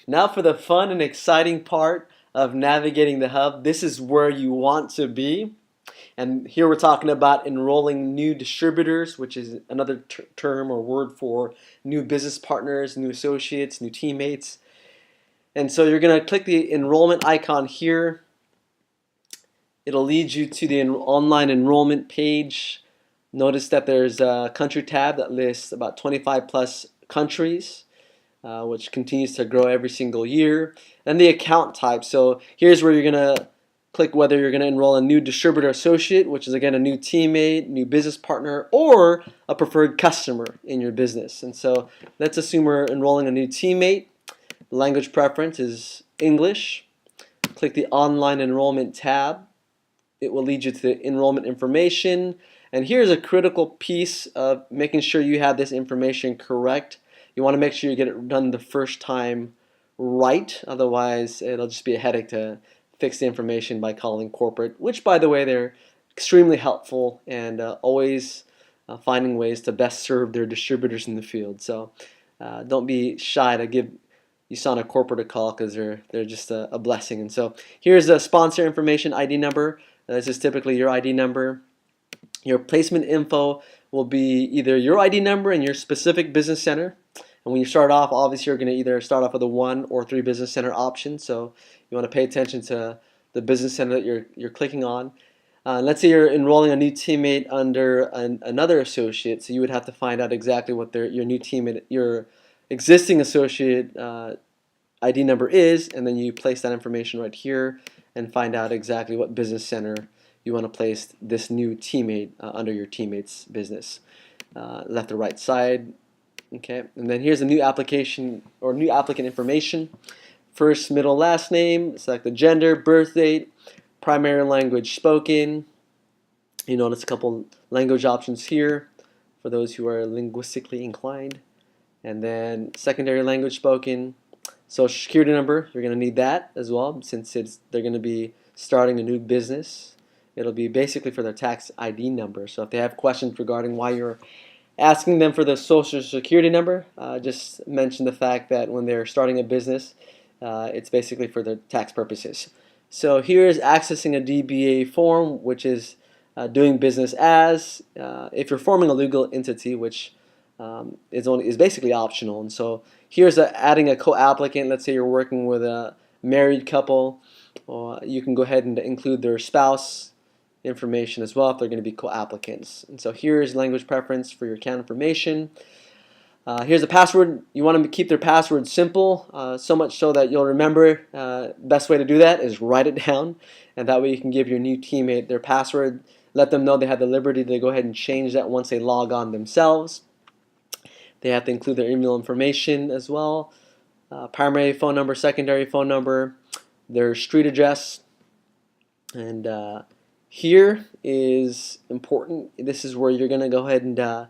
Now for the fun and exciting part of navigating the hub. This is where you want to be. And here we're talking about enrolling new distributors, which is another term or word for new business partners, new associates, new teammates. And so you're going to click the enrollment icon here. It'll lead you to the online enrollment page. Notice that there's a country tab that lists about 25 plus countries. Which continues to grow every single year. And the account type. So here's where you're going to click whether you're going to enroll a new distributor associate, which is again a new teammate, new business partner, or a preferred customer in your business. And so let's assume we're enrolling a new teammate. The language preference is English. Click the online enrollment tab. It will lead you to the enrollment information. And here's a critical piece of making sure you have this information correct. You want to make sure you get it done the first time right, otherwise it'll just be a headache to fix the information by calling corporate, which by the way they're extremely helpful and always finding ways to best serve their distributors in the field. So don't be shy to give USANA corporate a call because they're just a blessing. And so here's the sponsor information ID number. This is typically your ID number. Your placement info will be either your ID number and your specific business center. And when you start off, obviously you're going to either start off with a 1 or 3 business center option. So you want to pay attention to the business center that you're clicking on. Let's say you're enrolling a new teammate under another associate, so you would have to find out exactly what your new teammate, your existing associate ID number is, and then you place that information right here and find out exactly what business center you want to place this new teammate under your teammate's business. Left or right side. Okay, and then here's the new application or new applicant information. First, middle, last name, select the gender, birth date, primary language spoken. You notice a couple language options here for those who are linguistically inclined. And then secondary language spoken. Social security number, you're going to need that as well since they're going to be starting a new business. It'll be basically for their tax ID number. So if they have questions regarding why you're asking them for the social security number, just mention the fact that when they're starting a business, it's basically for their tax purposes. So here's accessing a DBA form, which is doing business as. If you're forming a legal entity, which is basically optional. And so here's adding a co-applicant. Let's say you're working with a married couple. You can go ahead and include their spouse information as well if they're going to be co-applicants. And so here's language preference for your account information. Here's a password. You want to keep their password simple, so much so that you'll remember. Best way to do that is write it down, and that way you can give your new teammate their password. Let them know they have the liberty to go ahead and change that once they log on themselves. They have to include their email information as well, primary phone number, secondary phone number, their street address, and here is important. This is where you're going to go ahead and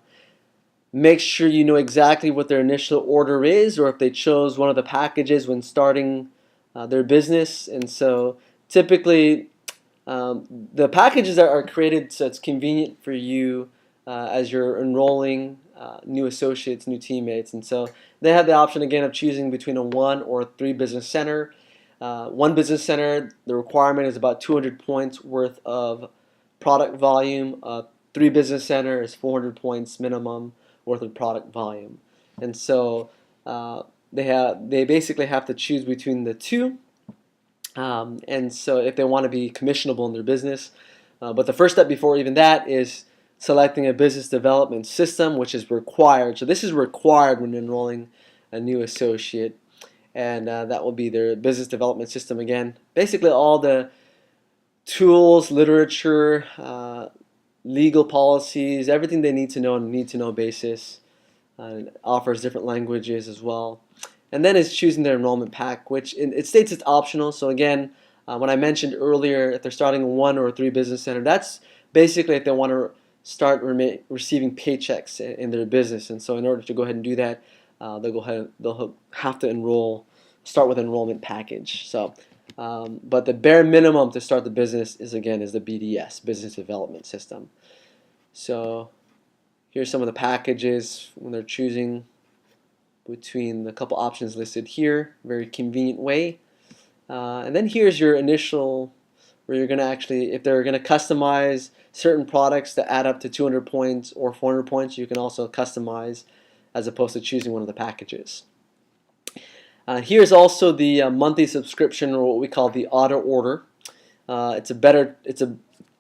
make sure you know exactly what their initial order is, or if they chose one of the packages when starting their business. And so typically the packages that are created so it's convenient for you as you're enrolling new associates, new teammates. And so they have the option again of choosing between a 1 or 3 business center. 1 business center, the requirement is about 200 points worth of product volume. 3 business center is 400 points minimum worth of product volume. And so they basically have to choose between the two. And so if they want to be commissionable in their business. But the first step before even that is selecting a business development system, which is required. So this is required when enrolling a new associate. And that will be their business development system again. Basically all the tools, literature, legal policies, everything they need to know on a need-to-know basis. It offers different languages as well. And then it's choosing their enrollment pack, which it states it's optional. So again, when I mentioned earlier, if they're starting a 1 or 3 business center, that's basically if they want to start receiving paychecks in their business. And so in order to go ahead and do that, they'll have to start with an enrollment package. So, but the bare minimum to start the business is the BDS, Business Development System. So here's some of the packages when they're choosing between the couple options listed here. Very convenient way. And then here's your initial, where you're going to actually, if they're going to customize certain products to add up to 200 points or 400 points, you can also customize as opposed to choosing one of the packages. Here's also the monthly subscription, or what we call the auto order. It's a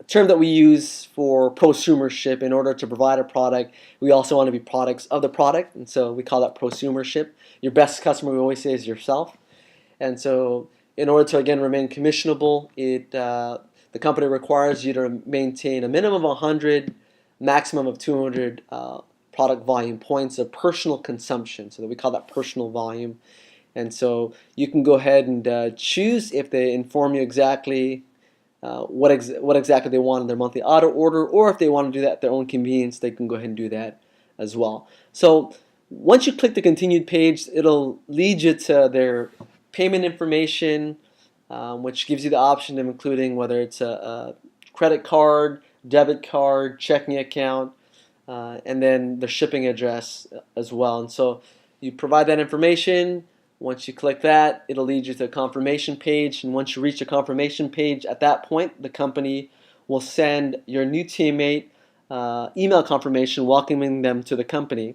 term that we use for prosumership. In order to provide a product, we also want to be products of the product, and so we call that prosumership. Your best customer, we always say, is yourself. And so in order to, again, remain commissionable, the company requires you to maintain a minimum of 100, maximum of 200 product volume points of personal consumption. So that we call that personal volume. And so you can go ahead and choose if they inform you exactly what exactly they want in their monthly auto order, or if they want to do that at their own convenience, they can go ahead and do that as well. So once you click the continued page, it'll lead you to their payment information, which gives you the option of including whether it's a credit card, debit card, checking account, and then the shipping address as well. And so you provide that information. Once you click that, it'll lead you to a confirmation page, and once you reach the confirmation page, at that point the company will send your new teammate email confirmation welcoming them to the company.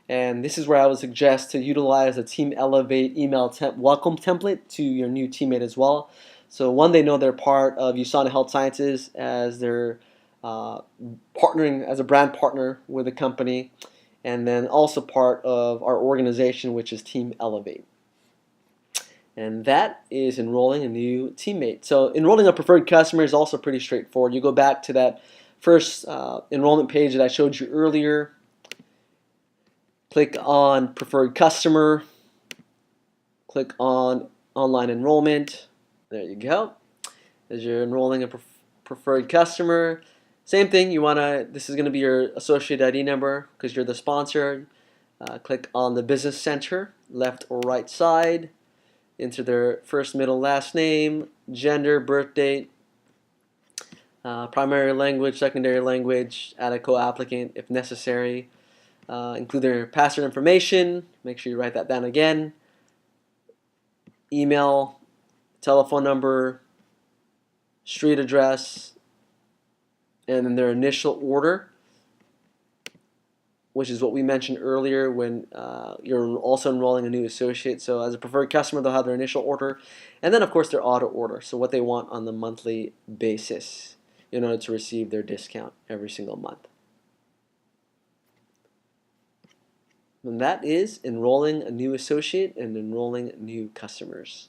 And this is where I would suggest to utilize a Team Elevate email welcome template to your new teammate as well. So one, they know they're part of USANA Health Sciences, as they're partnering as a brand partner with the company, and then also part of our organization, which is Team Elevate. And that is enrolling a new teammate. So enrolling a preferred customer is also pretty straightforward. You go back to that first enrollment page that I showed you earlier. Click on preferred customer. Click on online enrollment. There you go. As you're enrolling a preferred customer, same thing. This is going to be your associate ID number because you're the sponsor. Click on the business center, left or right side. Enter their first, middle, last name, gender, birth date, primary language, secondary language, add a co-applicant if necessary. Include their passport information. Make sure you write that down again. Email, telephone number, street address, and then their initial order, which is what we mentioned earlier when you're also enrolling a new associate. So as a preferred customer, they'll have their initial order, and then of course their auto order, so what they want on the monthly basis in order to receive their discount every single month. And that is enrolling a new associate and enrolling new customers.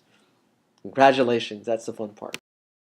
Congratulations, that's the fun part.